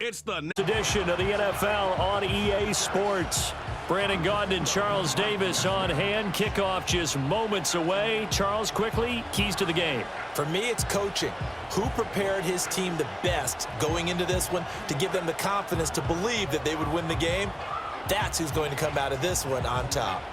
It's the next edition of the NFL on EA Sports. Brandon Gaudin and Charles Davis on hand. Kickoff just moments away. Charles, quickly, keys to the game. For me, it's coaching. Who prepared his team the best going into this one to give them the confidence to believe that they would win the game? That's who's going to come out of this one on top.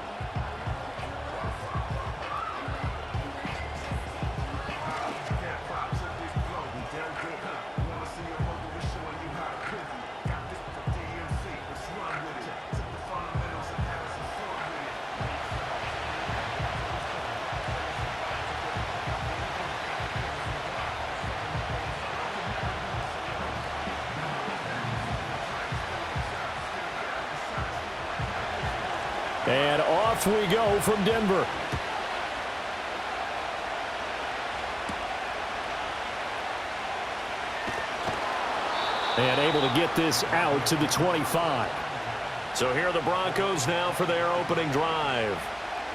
And off we go from Denver. And able to get this out to the 25. So here are the Broncos now for their opening drive.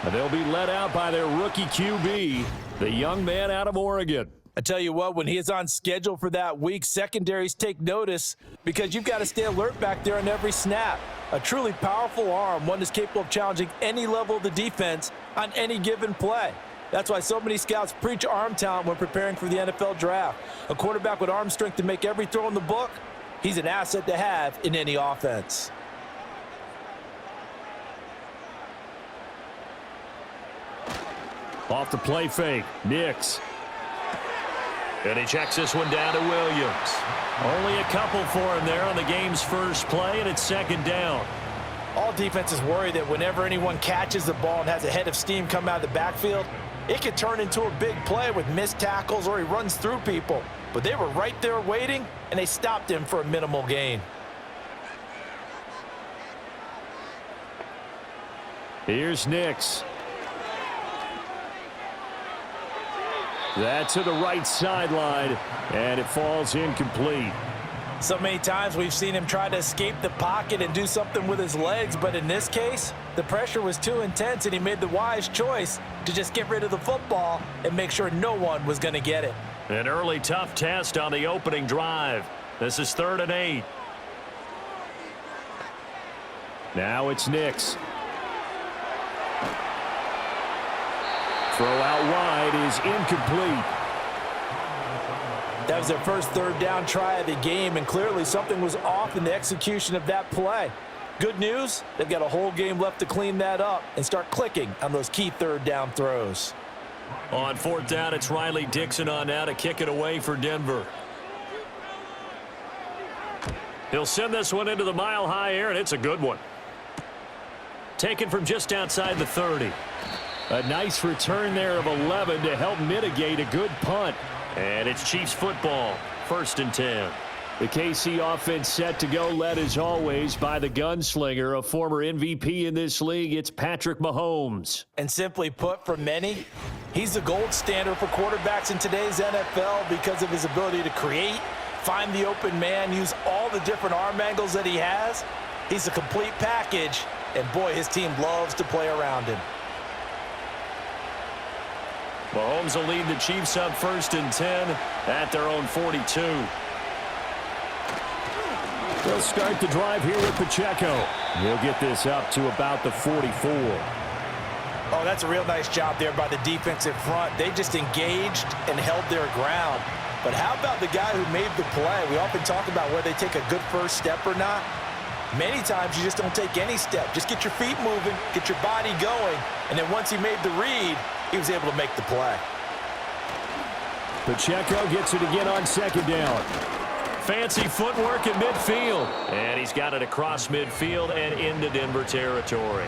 And they'll be led out by their rookie QB, the young man out of Oregon. I tell you what, when he is on schedule for that week, secondaries take notice because you've got to stay alert back there on every snap. A truly powerful arm, one that's capable of challenging any level of the defense on any given play. That's why so many scouts preach arm talent when preparing for the NFL draft. A quarterback with arm strength to make every throw in the book, he's an asset to have in any offense. Off the play fake, Nix. And he checks this one down to Williams. Only a couple for him there on the game's first play, and it's second down. All defenses worry that whenever anyone catches the ball and has a head of steam come out of the backfield, it could turn into a big play with missed tackles or he runs through people. But they were right there waiting, and they stopped him for a minimal gain. Here's Nix. That's to the right sideline, and it falls incomplete. So many times we've seen him try to escape the pocket and do something with his legs, but in this case, the pressure was too intense, and he made the wise choice to just get rid of the football and make sure no one was going to get it. An early tough test on the opening drive. This is 3rd and 8. Now it's Nix. Throw out wide is incomplete. That was their first 3rd down try of the game, and clearly something was off in the execution of that play. Good news, they've got a whole game left to clean that up and start clicking on those key 3rd down throws. On 4th down, it's Riley Dixon on now to kick it away for Denver. He'll send this one into the mile-high air, and it's a good one. Taken from just outside the 30. A nice return there of 11 to help mitigate a good punt. And it's Chiefs football, 1st and 10. The KC offense set to go, led as always by the gunslinger, a former MVP in this league. It's Patrick Mahomes. And simply put, for many, he's the gold standard for quarterbacks in today's NFL because of his ability to create, find the open man, use all the different arm angles that he has. He's a complete package, and boy, his team loves to play around him. Mahomes will lead the Chiefs up 1st and 10 at their own 42. They'll start the drive here with Pacheco. He'll get this up to about the 44. Oh, that's a real nice job there by the defensive front. They just engaged and held their ground. But how about the guy who made the play? We often talk about whether they take a good first step or not. Many times you just don't take any step. Just get your feet moving, get your body going, and then once he made the read, he was able to make the play. Pacheco gets it again on 2nd down. Fancy footwork in midfield. And he's got it across midfield and into Denver territory.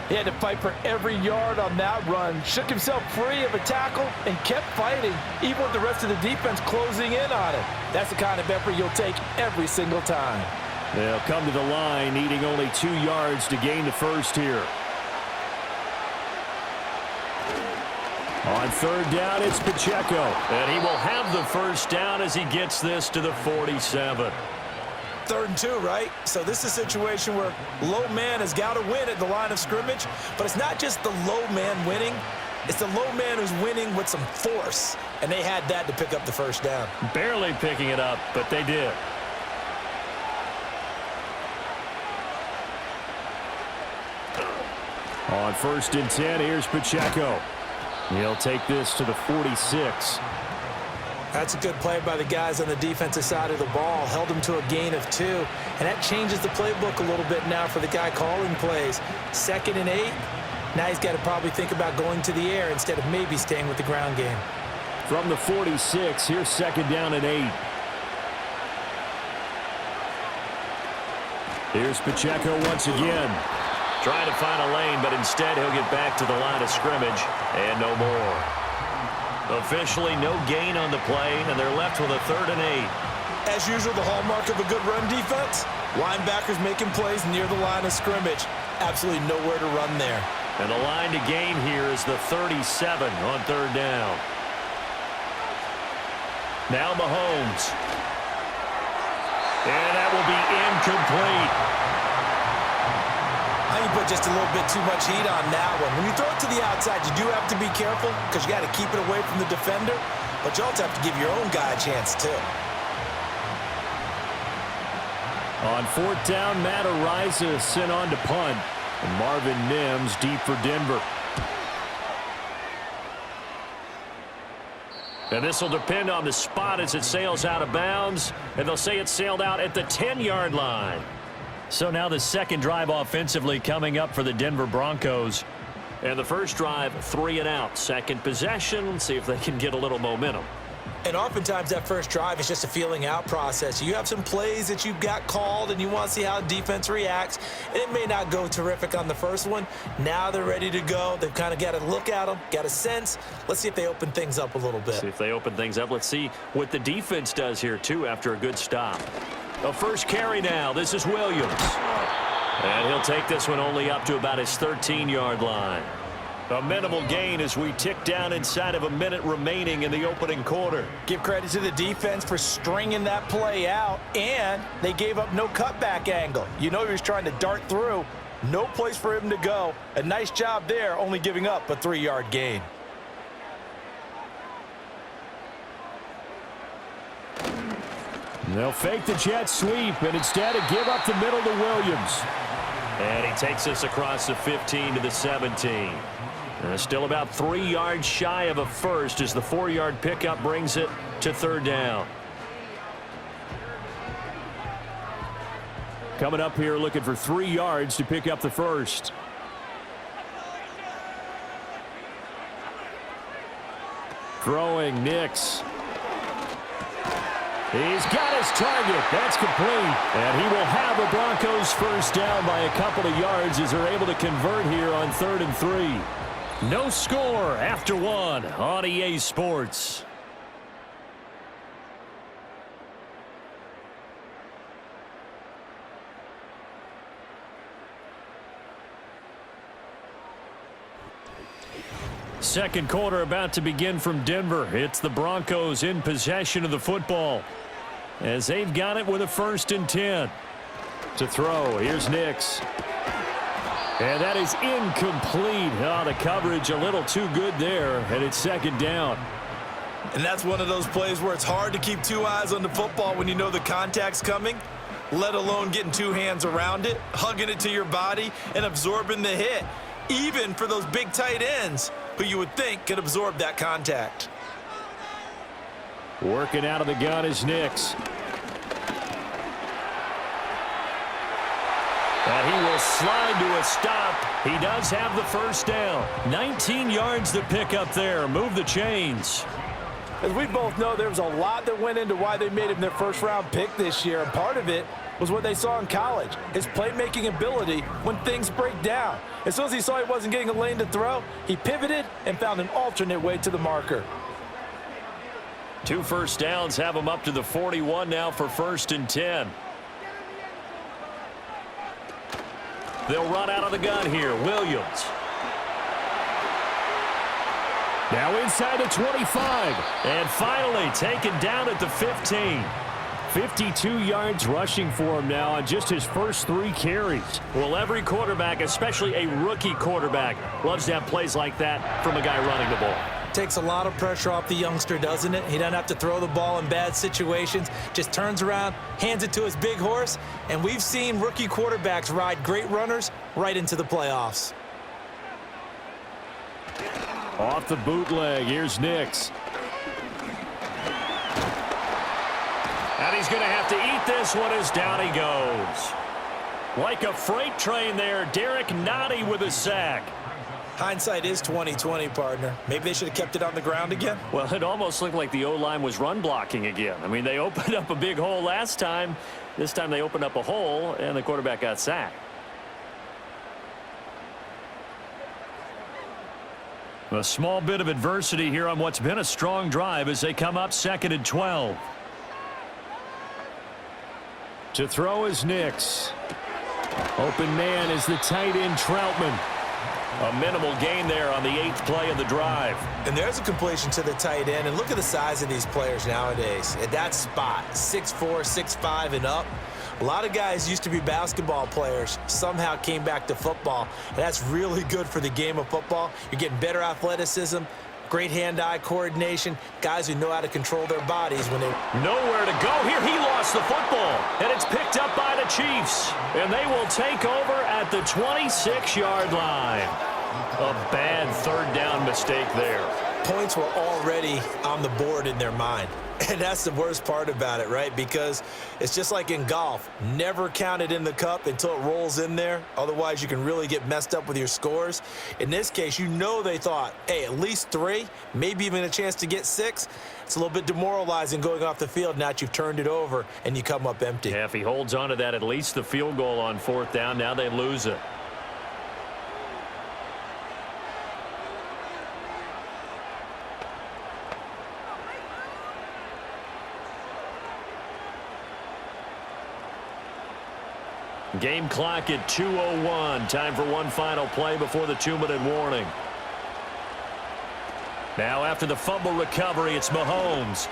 He had to fight for every yard on that run. Shook himself free of a tackle and kept fighting, even with the rest of the defense closing in on him. That's the kind of effort you'll take every single time. They'll come to the line, needing only 2 yards to gain the first here. On 3rd down, it's Pacheco. And he will have the first down as he gets this to the 47. 3rd and 2, right? So this is a situation where low man has got to win at the line of scrimmage, but it's not just the low man winning. It's the low man who's winning with some force, and they had that to pick up the first down. Barely picking it up, but they did. On 1st and 10, here's Pacheco. He'll take this to the 46. That's a good play by the guys on the defensive side of the ball. Held him to a gain of 2. And that changes the playbook a little bit now for the guy calling plays. 2nd and 8. Now he's got to probably think about going to the air instead of maybe staying with the ground game. From the 46, here's 2nd down and 8. Here's Pacheco once again. Trying to find a lane, but instead he'll get back to the line of scrimmage and no more. Officially no gain on the play, and they're left with a 3rd and 8. As usual, the hallmark of a good run defense, linebackers making plays near the line of scrimmage. Absolutely nowhere to run there. And the line to gain here is the 37 on 3rd down. Now Mahomes. And that will be incomplete. I think you put just a little bit too much heat on that one. When you throw it to the outside, you do have to be careful because you got to keep it away from the defender, but you also have to give your own guy a chance too. On 4th down, Matt Araiza sent on to punt, and Marvin Mims deep for Denver. And this will depend on the spot as it sails out of bounds, and they'll say it sailed out at the 10-yard line. So now the second drive offensively coming up for the Denver Broncos. And the first drive, 3 and out. Second possession, see if they can get a little momentum. And oftentimes that first drive is just a feeling out process. You have some plays that you've got called and you want to see how defense reacts. And it may not go terrific on the first one. Now they're ready to go. They've kind of got to look at them, got a sense. Let's see if they open things up a little bit. See if they open things up. Let's see what the defense does here, too, after a good stop. A first carry now. This is Williams. And he'll take this one only up to about his 13-yard line. A minimal gain as we tick down inside of a minute remaining in the opening quarter. Give credit to the defense for stringing that play out, and they gave up no cutback angle. You know he was trying to dart through. No place for him to go. A nice job there, only giving up a 3-yard gain. They'll fake the jet sweep and instead give up the middle to Williams. And he takes us across the 15 to the 17. Still about 3 yards shy of a first as the 4-yard pickup brings it to 3rd down. Coming up here looking for 3 yards to pick up the first. Throwing Nix. He's got his target. That's complete. And he will have the Broncos first down by a couple of yards as they're able to convert here on 3rd and 3. No score after 1 on EA Sports. Second quarter about to begin from Denver. It's the Broncos in possession of the football as they've got it with a 1st and 10. To throw, here's Nix. And that is incomplete. Oh, the coverage a little too good there, and it's 2nd down. And that's one of those plays where it's hard to keep 2 eyes on the football when you know the contact's coming, let alone getting 2 hands around it, hugging it to your body, and absorbing the hit, even for those big tight ends who you would think could absorb that contact. Working out of the gun is Nix. And he will slide to a stop. He does have the first down. 19 yards to pick up there. Move the chains. As we both know, there was a lot that went into why they made him their first-round pick this year, and part of it was what they saw in college, his playmaking ability when things break down. As soon as he saw he wasn't getting a lane to throw, he pivoted and found an alternate way to the marker. 2 first downs have him up to the 41 now for 1st and 10. They'll run out of the gun here. Williams. Now inside the 25. And finally taken down at the 15. 52 yards rushing for him now on just his first 3 carries. Well, every quarterback, especially a rookie quarterback, loves to have plays like that from a guy running the ball. Takes a lot of pressure off the youngster, doesn't it? He doesn't have to throw the ball in bad situations. Just turns around, hands it to his big horse, and we've seen rookie quarterbacks ride great runners right into the playoffs. Off the bootleg, here's Nix. And he's going to have to eat this one as down he goes. Like a freight train there, Derek Nottie with a sack. Hindsight is 20/20, partner. Maybe they should have kept it on the ground again. Well, it almost looked like the O-line was run blocking again. I mean, they opened up a big hole last time. This time they opened up a hole, and the quarterback got sacked. A small bit of adversity here on what's been a strong drive as they come up 2nd and 12. To throw is Nix. Open man is the tight end Troutman. A minimal gain there on the 8th play of the drive. And there's a completion to the tight end. And look at the size of these players nowadays. At that spot, 6'4", 6'5", and up. A lot of guys used to be basketball players, somehow came back to football. And that's really good for the game of football. You're getting better athleticism, great hand-eye coordination, guys who know how to control their bodies when they... Nowhere to go here. He lost the football, and it's picked up by the Chiefs. And they will take over at the 26-yard line. A bad 3rd down mistake there. Points were already on the board in their mind. And that's the worst part about it, right? Because it's just like in golf. Never count it in the cup until it rolls in there. Otherwise, you can really get messed up with your scores. In this case, you know they thought, hey, at least 3, maybe even a chance to get 6. It's a little bit demoralizing going off the field now that you've turned it over and you come up empty. Yeah, if he holds on to that, at least the field goal on 4th down, now they lose it. Game clock at 2:01. Time for one final play before the 2-minute warning. Now after the fumble recovery, it's Mahomes.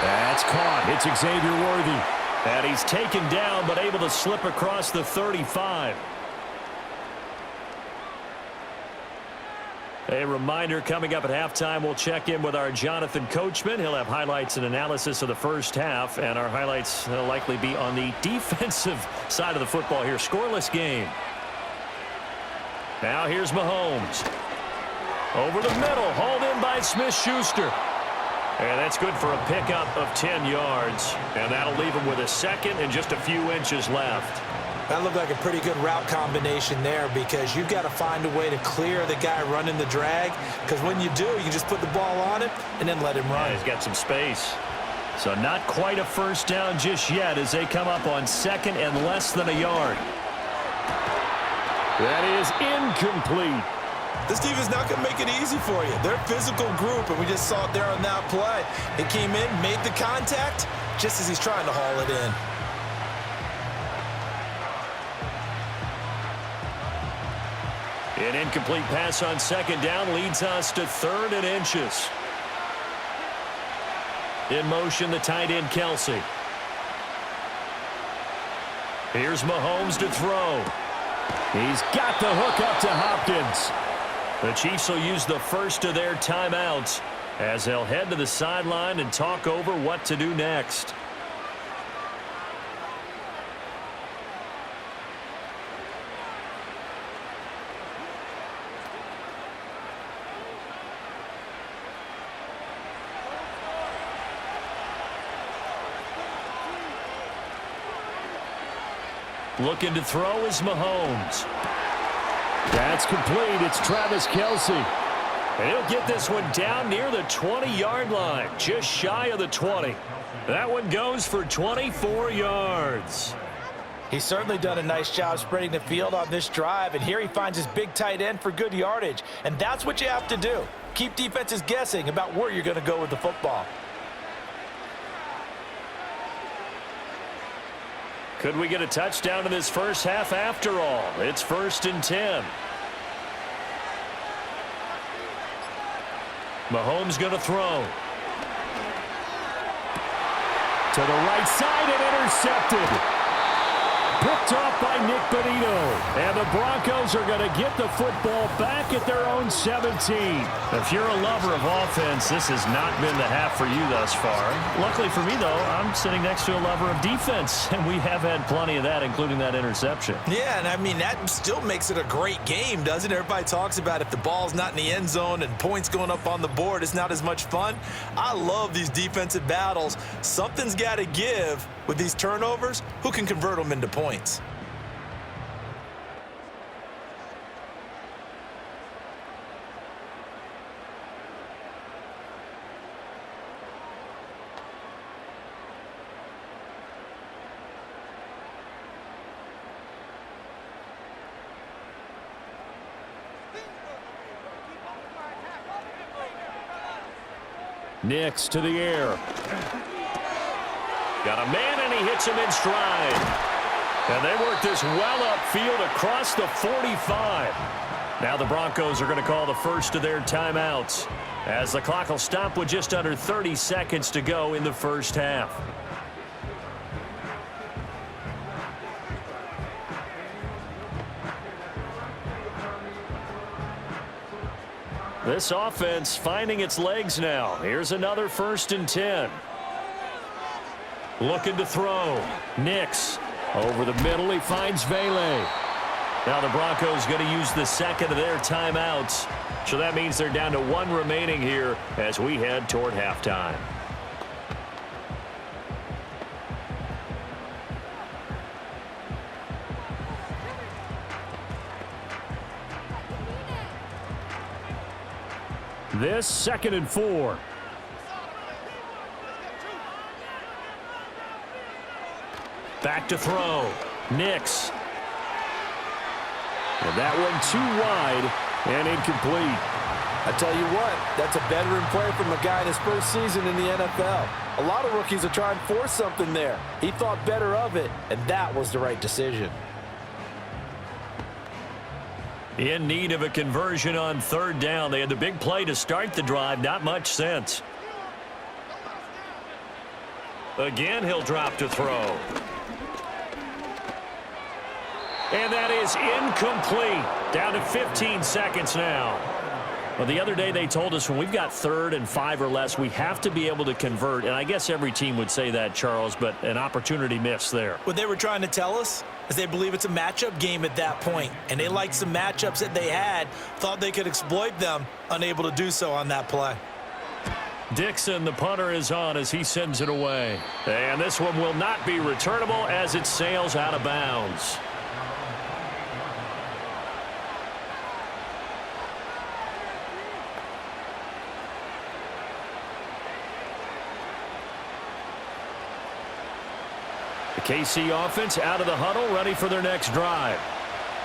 That's caught. It's Xavier Worthy. And he's taken down but able to slip across the 35. A reminder, coming up at halftime, we'll check in with our Jonathan Coachman. He'll have highlights and analysis of the first half, and our highlights will likely be on the defensive side of the football here. Scoreless game. Now here's Mahomes. Over the middle, hauled in by Smith-Schuster. And that's good for a pickup of 10 yards. And that'll leave him with a 2nd and just a few inches left. That looked like a pretty good route combination there because you've got to find a way to clear the guy running the drag, because when you do, you just put the ball on him and then let him run. Yeah, he's got some space. So not quite a first down just yet as they come up on 2nd and less than a yard. That is incomplete. This defense is not going to make it easy for you. They're a physical group, and we just saw it there on that play. It came in, made the contact, just as he's trying to haul it in. An incomplete pass on 2nd down leads us to 3rd and inches. In motion, the tight end, Kelsey. Here's Mahomes to throw. He's got the hook up to Hopkins. The Chiefs will use the first of their timeouts as they'll head to the sideline and talk over what to do next. Looking to throw is Mahomes. That's complete. It's Travis Kelce. And he'll get this one down near the 20-yard line, just shy of the 20. That one goes for 24 yards. He's certainly done a nice job spreading the field on this drive, and here he finds his big tight end for good yardage. And that's what you have to do. Keep defenses guessing about where you're going to go with the football. Could we get a touchdown in this first half after all? It's 1st and 10. Mahomes going to throw. To the right side and intercepted. Picked off by Nick Bonito. And the Broncos are going to get the football back at their own 17. If you're a lover of offense, this has not been the half for you thus far. Luckily for me, though, I'm sitting next to a lover of defense, and we have had plenty of that, including that interception. Yeah, and I mean, that still makes it a great game, doesn't it? Everybody talks about if the ball's not in the end zone and points going up on the board, it's not as much fun. I love these defensive battles. Something's got to give with these turnovers. Who can convert them into points? Nix to the air. Got a man, and he hits him in stride. And they work this well upfield across the 45. Now the Broncos are going to call the first of their timeouts, as the clock will stop with just under 30 seconds to go in the first half. This offense finding its legs now. Here's another 1st and 10. Looking to throw. Nix over the middle. He finds Vele. Now the Broncos going to use the second of their timeouts. So that means they're down to 1 remaining here as we head toward halftime. This 2nd and 4. Back to throw. Nix. And that one too wide and incomplete. I tell you what, that's a veteran play from a guy in his first season in the NFL. A lot of rookies are trying to force something there. He thought better of it, and that was the right decision. In need of a conversion on 3rd down. They had the big play to start the drive. Not much sense. Again, he'll drop to throw. And that is incomplete. Down to 15 seconds now. Well, the other day they told us when we've got 3rd and 5 or less, we have to be able to convert. And I guess every team would say that, Charles, but an opportunity missed there. What they were trying to tell us is they believe it's a matchup game at that point. And they liked some matchups that they had, thought they could exploit them, unable to do so on that play. Dixon, the punter, is on as he sends it away. And this one will not be returnable as it sails out of bounds. The KC offense out of the huddle, ready for their next drive.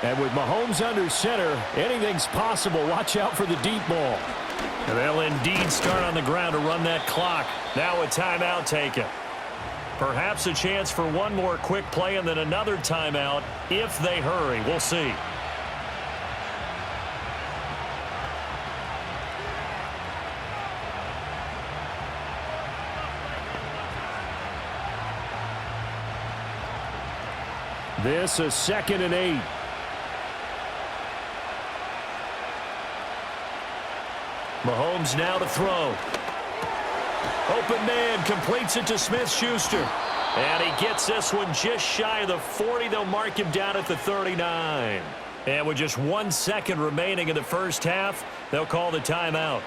And with Mahomes under center, anything's possible. Watch out for the deep ball. And they'll indeed start on the ground to run that clock. Now a timeout taken. Perhaps a chance for one more quick play and then another timeout if they hurry. We'll see. This is 2nd and 8. Mahomes now to throw. Open man completes it to Smith-Schuster. And he gets this one just shy of the 40. They'll mark him down at the 39. And with just 1 second remaining in the first half, they'll call the timeout.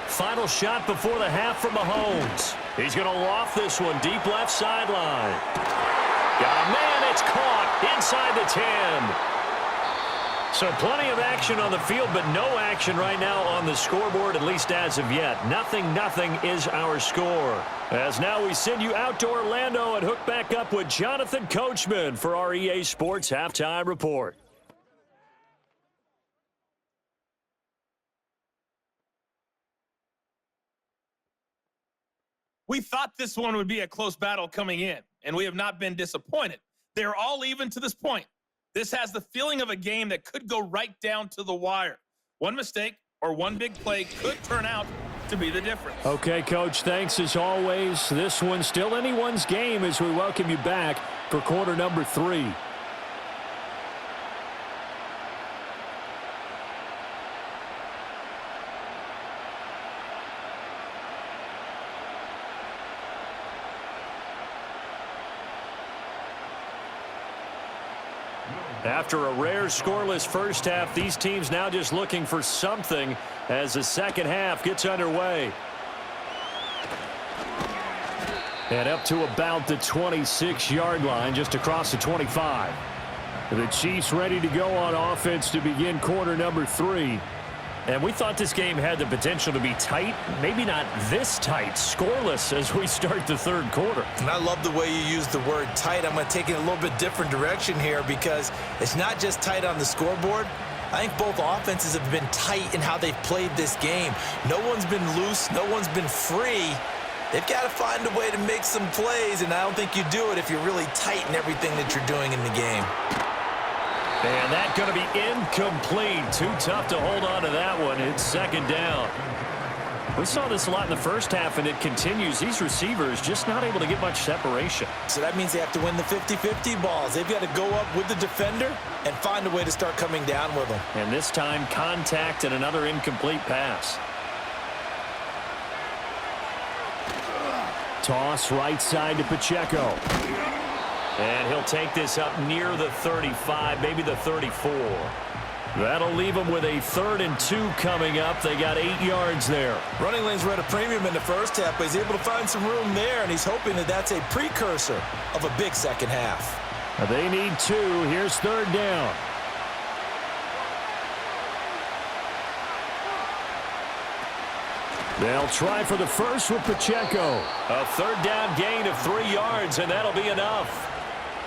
Final shot before the half from Mahomes. He's going to loft this one deep left sideline. Got a man, it's caught inside the 10. So plenty of action on the field, but no action right now on the scoreboard, at least as of yet. 0-0 is our score. As now we send you out to Orlando and hook back up with Jonathan Coachman for our EA Sports Halftime Report. We thought this one would be a close battle coming in, and we have not been disappointed. They're all even to this point. This has the feeling of a game that could go right down to the wire. One mistake or one big play could turn out to be the difference. Okay, Coach, thanks as always. This one's still anyone's game as we welcome you back for quarter number 3. After a rare scoreless first half, these teams now just looking for something as the second half gets underway. And up to about the 26-yard line, just across the 25. The Chiefs ready to go on offense to begin quarter number 3. And we thought this game had the potential to be tight, maybe not this tight, scoreless as we start the third quarter. And I love the way you use the word tight. I'm going to take it a little bit different direction here because it's not just tight on the scoreboard. I think both offenses have been tight in how they've played this game. No one's been loose. No one's been free. They've got to find a way to make some plays, and I don't think you do it if you're really tight in everything that you're doing in the game. And that's going to be incomplete. Too tough to hold on to that one. It's second down. We saw this a lot in the first half, and it continues. These receivers just not able to get much separation. So that means they have to win the 50-50 balls. They've got to go up with the defender and find a way to start coming down with them. And this time, contact and another incomplete pass. Toss right side to Pacheco. And he'll take this up near the 35, maybe the 34. That'll leave them with a 3rd and 2 coming up. They got 8 yards there. Running lanes were at a premium in the first half, but he's able to find some room there, and he's hoping that that's a precursor of a big second half. They need 2. Here's 3rd down. They'll try for the first with Pacheco. A 3rd down gain of 3 yards, and that'll be enough.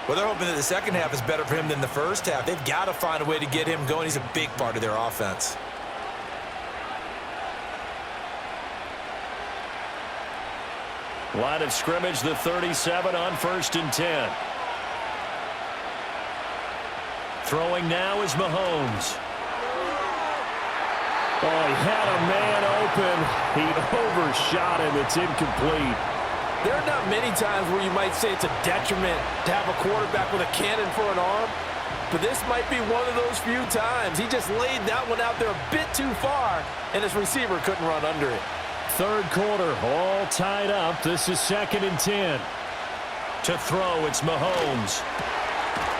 Well, they're hoping that the second half is better for him than the first half. They've got to find a way to get him going. He's a big part of their offense. Line of scrimmage, the 37 on 1st and 10. Throwing now is Mahomes. Oh, he had a man open. He overshot him. It's incomplete. There are not many times where you might say it's a detriment to have a quarterback with a cannon for an arm, but this might be one of those few times. He just laid that one out there a bit too far, and his receiver couldn't run under it. Third quarter, all tied up. This is 2nd and 10. To throw, it's Mahomes.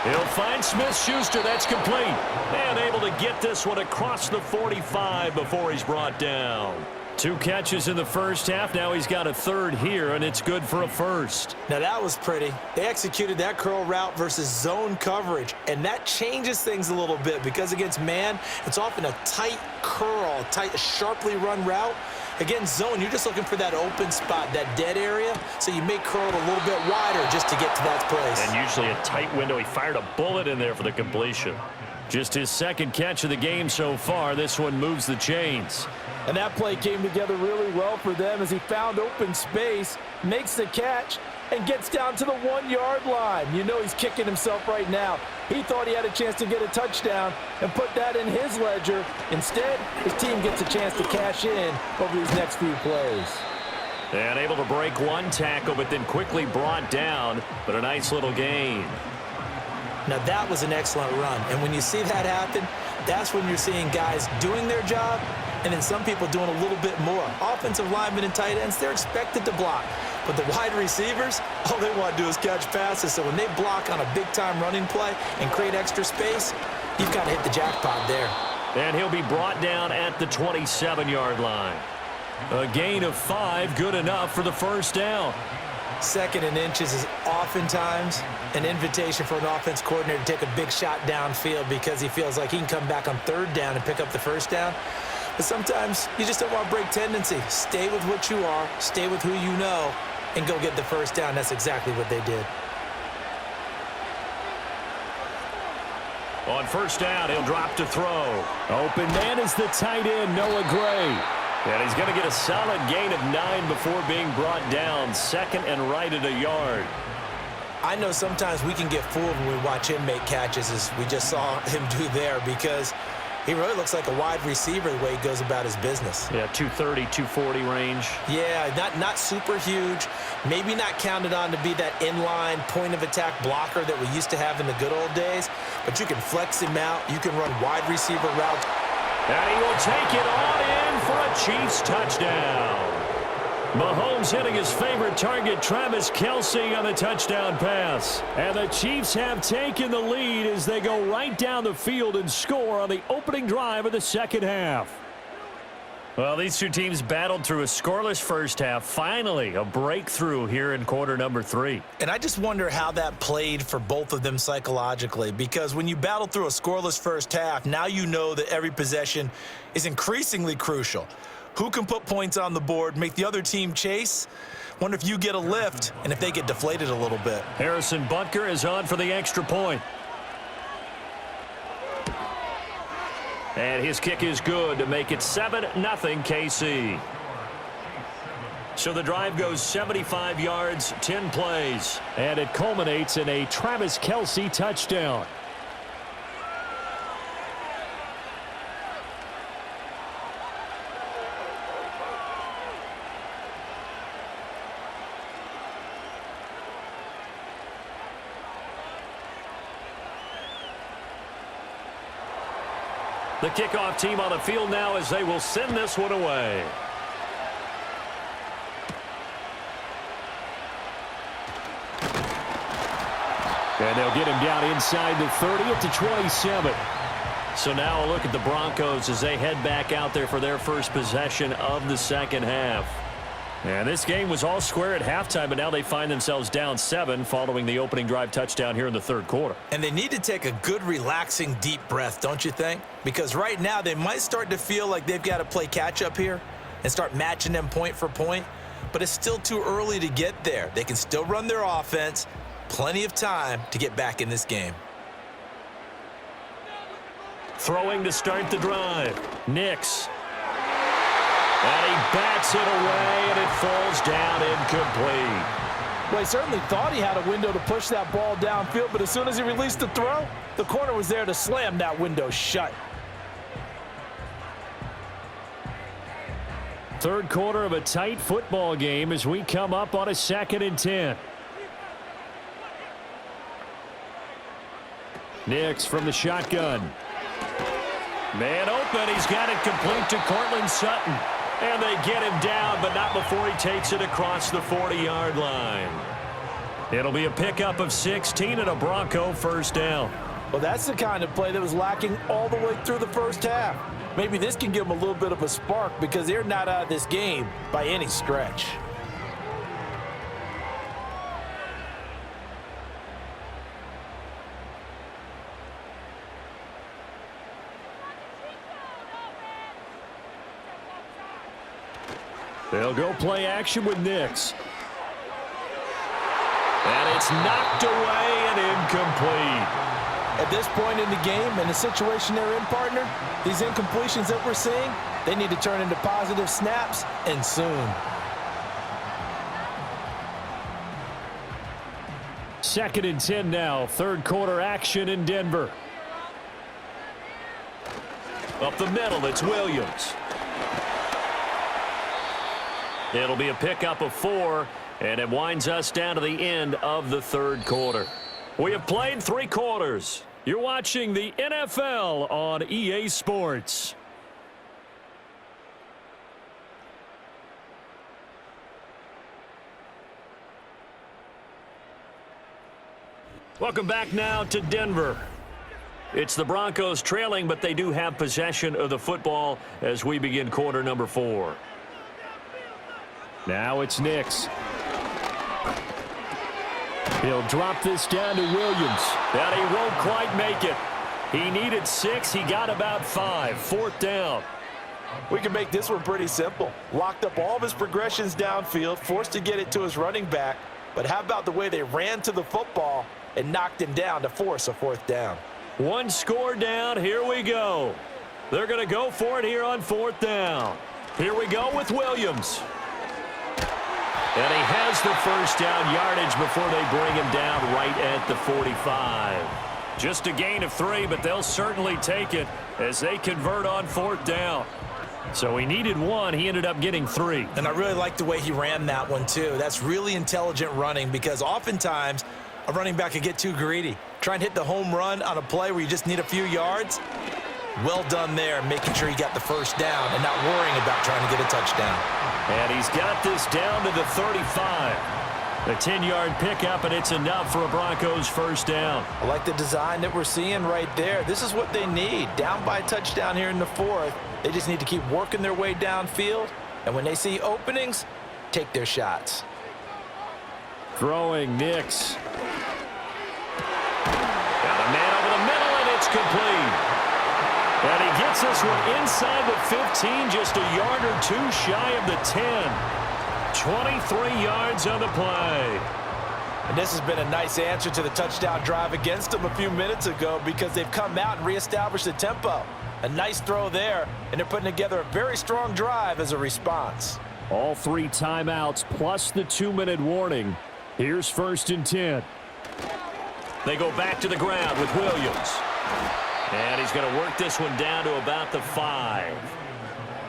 He'll find Smith-Schuster. That's complete. And able to get this one across the 45 before he's brought down. 2 catches in the first half. Now he's got a 3rd here, and it's good for a 1st. Now that was pretty. They executed that curl route versus zone coverage, and that changes things a little bit because against man, it's often a tight curl, tight, sharply run route. Against zone, you're just looking for that open spot, that dead area, so you may curl it a little bit wider just to get to that place. And usually a tight window. He fired a bullet in there for the completion. Just his 2nd catch of the game so far. This one moves the chains. And that play came together really well for them as he found open space, makes the catch, and gets down to the 1-yard line. You know he's kicking himself right now. He thought he had a chance to get a touchdown and put that in his ledger. Instead, his team gets a chance to cash in over these next few plays. And able to break 1 tackle, but then quickly brought down, but a nice little gain. Now that was an excellent run, and when you see that happen, that's when you're seeing guys doing their job and then some people doing a little bit more. Offensive linemen and tight ends, they're expected to block. But the wide receivers, all they want to do is catch passes. So when they block on a big-time running play and create extra space, you've got to hit the jackpot there. And he'll be brought down at the 27-yard line. A gain of 5, good enough for the 1st down. 2nd and inches is oftentimes an invitation for an offense coordinator to take a big shot downfield because he feels like he can come back on 3rd down and pick up the 1st down. But sometimes you just don't want to break tendency. Stay with what you are, stay with who you know, and go get the 1st down. That's exactly what they did. On 1st down, he'll drop to throw. Open man is the tight end, Noah Gray. And he's going to get a solid gain of 9 before being brought down. Second and right at a yard. I know sometimes we can get fooled when we watch him make catches, as we just saw him do there, because he really looks like a wide receiver the way he goes about his business. Yeah, 230, 240 range. Yeah, not super huge. Maybe not counted on to be that inline point-of-attack blocker that we used to have in the good old days, but you can flex him out. You can run wide receiver routes. And he will take it on in for a Chiefs touchdown. Mahomes hitting his favorite target, Travis Kelce, on the touchdown pass. And the Chiefs have taken the lead as they go right down the field and score on the opening drive of the second half. Well, these two teams battled through a scoreless first half. Finally, a breakthrough here in quarter number 3. And I just wonder how that played for both of them psychologically, because when you battle through a scoreless first half, now you know that every possession is increasingly crucial. Who can put points on the board, make the other team chase? Wonder if you get a lift and if they get deflated a little bit. Harrison Butker is on for the extra point. And his kick is good to make it 7-0 KC. So the drive goes 75 yards, 10 plays. And it culminates in a Travis Kelce touchdown. The kickoff team on the field now as they will send this one away. And they'll get him down inside the 30 at the 27. So now a look at the Broncos as they head back out there for their first possession of the second half. And this game was all square at halftime, but now they find themselves down 7 following the opening drive touchdown here in the third quarter. And they need to take a good, relaxing, deep breath, don't you think? Because right now they might start to feel like they've got to play catch-up here and start matching them point for point. But it's still too early to get there. They can still run their offense. Plenty of time to get back in this game. Throwing to start the drive. Nix. And he bats it away, and it falls down incomplete. Well, he certainly thought he had a window to push that ball downfield, but as soon as he released the throw, the corner was there to slam that window shut. Third quarter of a tight football game as we come up on a 2nd and 10. Nix from the shotgun. Man open. He's got it complete to Cortland Sutton. And they get him down, but not before he takes it across the 40-yard line. It'll be a pickup of 16 and a Bronco first down. Well, that's the kind of play that was lacking all the way through the first half. Maybe this can give them a little bit of a spark because they're not out of this game by any stretch. They'll go play action with Nix. And it's knocked away and incomplete. At this point in the game and the situation they're in, partner, these incompletions that we're seeing, they need to turn into positive snaps, and soon. Second and 10 now. Third quarter action in Denver. Up the middle, it's Williams. It'll be a pickup of 4, and it winds us down to the end of the third quarter. We have played 3 quarters. You're watching the NFL on EA Sports. Welcome back now to Denver. It's the Broncos trailing, but they do have possession of the football as we begin quarter number 4. Now it's Nix. He'll drop this down to Williams. And he won't quite make it. He needed 6. He got about 5. Fourth down. We can make this one pretty simple. Locked up all of his progressions downfield, forced to get it to his running back. But how about the way they ran to the football and knocked him down to force a fourth down? 1 score down. Here we go. They're going to go for it here on 4th down. Here we go with Williams. And he has the first down yardage before they bring him down right at the 45. Just a gain of 3, but they'll certainly take it as they convert on 4th down. So he needed 1. He ended up getting 3. And I really like the way he ran that one, too. That's really intelligent running because oftentimes a running back can get too greedy. Try and hit the home run on a play where you just need a few yards. Well done there, making sure he got the first down and not worrying about trying to get a touchdown. And he's got this down to the 35. A 10-yard pickup, and it's enough for a Broncos first down. I like the design that we're seeing right there. This is what they need. Down by a touchdown here in the 4th. They just need to keep working their way downfield. And when they see openings, take their shots. Throwing Nix. Got a man over the middle, and it's complete. And he gets this one inside the 15, just a yard or 2 shy of the 10. 23 yards on the play. And this has been a nice answer to the touchdown drive against them a few minutes ago because they've come out and reestablished the tempo. A nice throw there, and they're putting together a very strong drive as a response. All 3 timeouts plus the 2-minute warning. Here's 1st and 10. They go back to the ground with Williams. And he's going to work this one down to about the 5.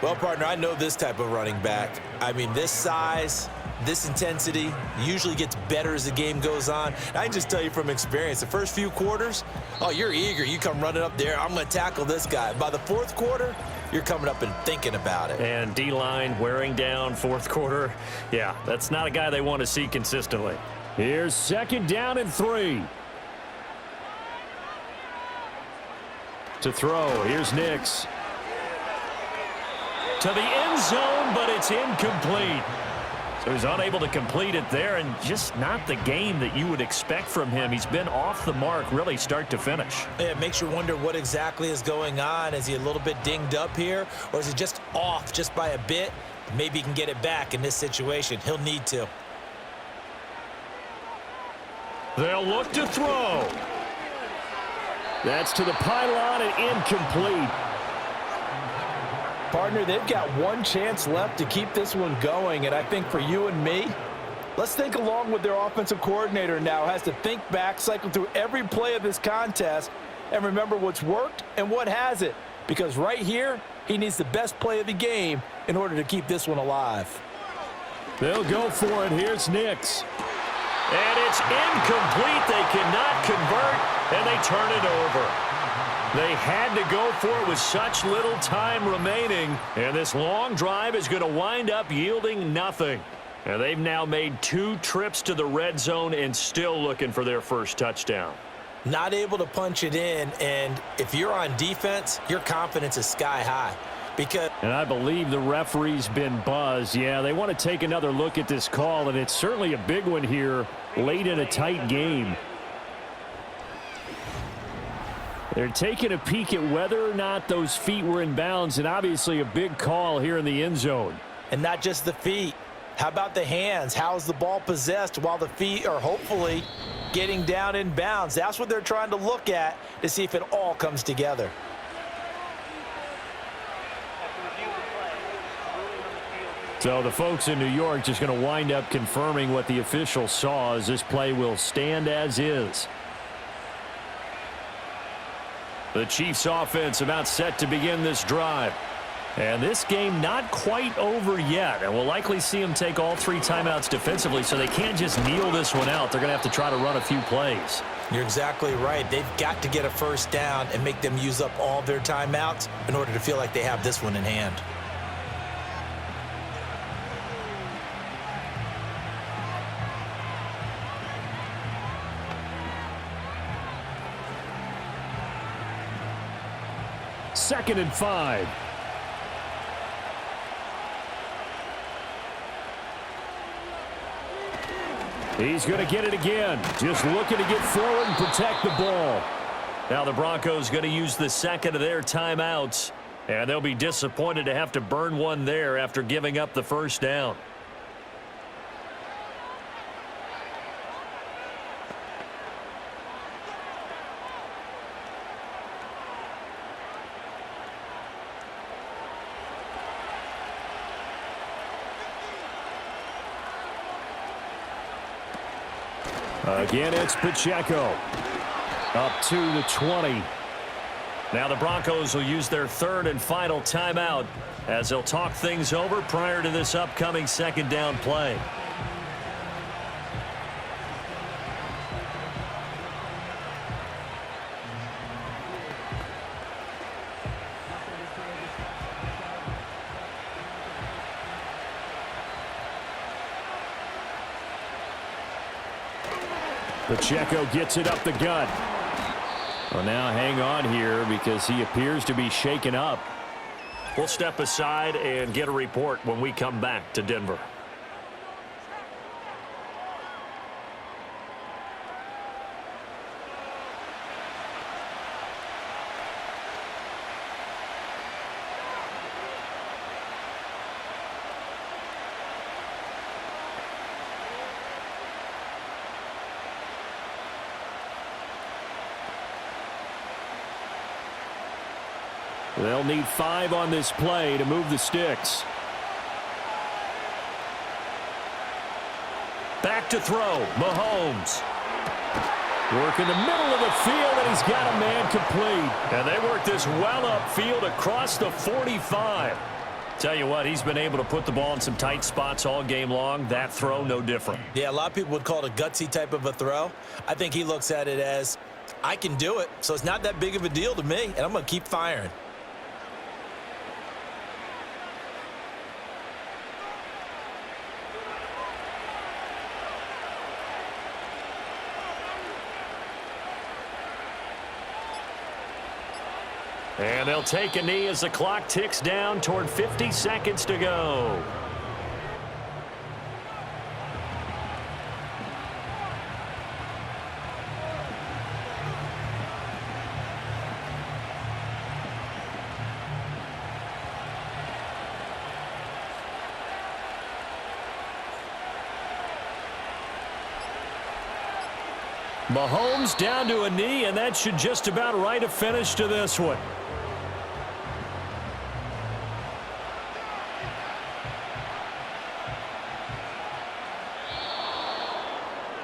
Well, partner, I know this type of running back. I mean, this size, this intensity usually gets better as the game goes on. I can just tell you from experience, the first few quarters, oh, you're eager. You come running up there, I'm going to tackle this guy. By the 4th quarter, you're coming up and thinking about it. And D-line wearing down 4th quarter. Yeah, that's not a guy they want to see consistently. Here's 2nd down and 3. To throw, here's Nix. To the end zone, but it's incomplete. So he's unable to complete it there, and just not the game that you would expect from him. He's been off the mark really start to finish. It makes you wonder what exactly is going on. Is he a little bit dinged up here, or is he just off just by a bit? Maybe he can get it back in this situation. He'll need to. They'll look to throw. That's to the pylon and incomplete. Partner, they've got one chance left to keep this one going, and I think for you and me, let's think along with their offensive coordinator now. Has to think back, cycle through every play of this contest, and remember what's worked and what hasn't. Because right here, he needs the best play of the game in order to keep this one alive. They'll go for it. Here's Nix. And it's incomplete. They cannot convert, and they turn it over. They had to go for it with such little time remaining, and this long drive is going to wind up yielding nothing. And they've now made 2 trips to the red zone and still looking for their first touchdown. Not able to punch it in, and if you're on defense, your confidence is sky high. And I believe the referee's been buzzed. Yeah, they want to take another look at this call, and it's certainly a big one here late in a tight game. They're taking a peek at whether or not those feet were in bounds, and obviously a big call here in the end zone. And not just the feet. How about the hands? How's the ball possessed while the feet are hopefully getting down in bounds? That's what they're trying to look at to see if it all comes together. So the folks in New York just going to wind up confirming what the official saw, as this play will stand as is. The Chiefs offense about set to begin this drive. And this game not quite over yet. And we'll likely see them take all 3 timeouts defensively, so they can't just kneel this one out. They're going to have to try to run a few plays. You're exactly right. They've got to get a first down and make them use up all their timeouts in order to feel like they have this one in hand. Second and 5. He's going to get it again. Just looking to get forward and protect the ball. Now the Broncos going to use the second of their timeouts, and they'll be disappointed to have to burn one there after giving up the first down. Again, it's Pacheco. Up to the 20. Now the Broncos will use their third and final timeout as they'll talk things over prior to this upcoming second down play. Pacheco gets it up the gut. Well, now hang on here because he appears to be shaken up. We'll step aside and get a report when we come back to Denver. They'll need 5 on this play to move the sticks. Back to throw. Mahomes. Work in the middle of the field, and he's got a man complete. And they work this well upfield across the 45. Tell you what, he's been able to put the ball in some tight spots all game long. That throw, no different. Yeah, a lot of people would call it a gutsy type of a throw. I think he looks at it as, I can do it, so it's not that big of a deal to me, and I'm going to keep firing. And they'll take a knee as the clock ticks down toward 50 seconds to go. Mahomes down to a knee, and that should just about write a finish to this one.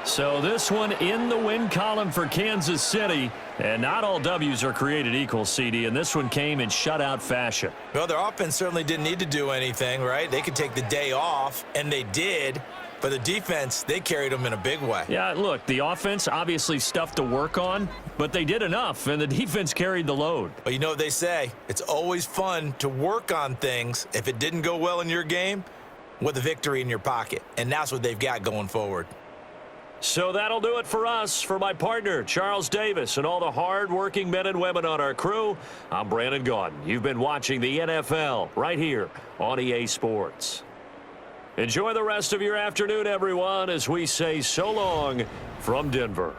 So this one in the win column for Kansas City. And not all W's are created equal, CD, and this one came in shutout fashion. Well, their offense certainly didn't need to do anything, right? They could take the day off, and they did. But the defense, they carried them in a big way. Yeah, look, the offense obviously stuff to work on, but they did enough, and the defense carried the load. Well, you know what they say. It's always fun to work on things if it didn't go well in your game with a victory in your pocket. And that's what they've got going forward. So that'll do it for us. For my partner, Charles Davis, and all the hard-working men and women on our crew, I'm Brandon Gaudin. You've been watching the NFL right here on EA Sports. Enjoy the rest of your afternoon, everyone, as we say so long from Denver.